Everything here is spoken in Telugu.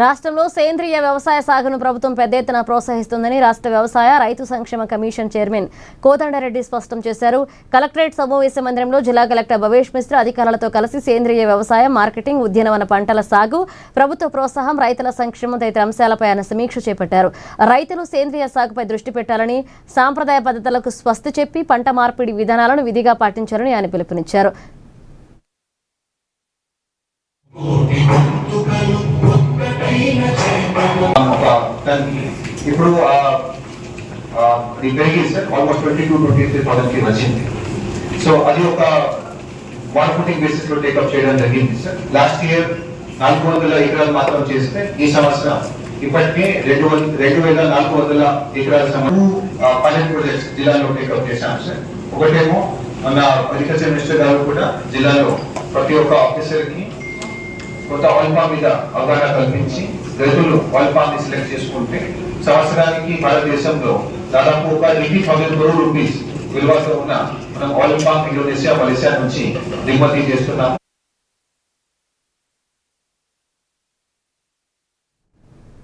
రాష్ట్రంలో సేంద్రియ వ్యవసాయ సాగును ప్రభుత్వం పెద్ద ఎత్తున ప్రోత్సహిస్తుందని రాష్ట్ర వ్యవసాయ రైతు సంక్షేమ కమిషన్ చైర్మన్ కోదండరెడ్డి స్పష్టం చేశారు. కలెక్టరేట్ సమావేశ మందిరంలో జిల్లా కలెక్టర్ భవేష్ మిశ్రా అధికారులతో కలిసి సేంద్రియ వ్యవసాయం, మార్కెటింగ్, ఉద్యానవన పంటల సాగు, ప్రభుత్వ ప్రోత్సాహం, రైతుల సంక్షేమం తదితర అంశాలపై ఆయన సమీక్ష చేపట్టారు. రైతులు సేంద్రియ సాగుపై దృష్టి పెట్టాలని, సాంప్రదాయ పద్ధతులకు స్వస్తి చెప్పి పంట మార్పిడి విధానాలను విధిగా పాటించాలని ఆయన పిలుపునిచ్చారు. ఇప్పుడు పెరిగింది సార్, ఆల్మోస్ట్ 22,000-23,000 కి వచ్చింది. సో అది ఒక మార్కెటింగ్ బేసిస్ లో టేకప్ చేయడం జరిగింది సార్. లాస్ట్ ఇయర్ 400 ఎకరాలు మాత్రం చేస్తే ఈ సంవత్సరం ఇప్పటికే 2,400 ఎకరాల పైలట్ ప్రాజెక్ట్స్ జిల్లాలో టేకప్ చేశాం సార్. ఒకటేమో మన అగ్రికల్చర్ మినిస్టర్ గారు కూడా జిల్లాలో ప్రతి ఒక్క ఆఫీసర్ కి కొత్త ఆయిల్ పామ్ మీద అవగాహన కల్పించి రైతులు ఆయిల్ పామ్ ని సెలెక్ట్ చేసుకుంటే సంవత్సరానికి భారతదేశంలో దాదాపు ఒక 80,000 crore రూపీస్ విలువతో ఉన్న మనం ఆయిల్ పామ్ ఇండోనేషియా, మలేషియా నుంచి దిగుమతి చేస్తున్నాం.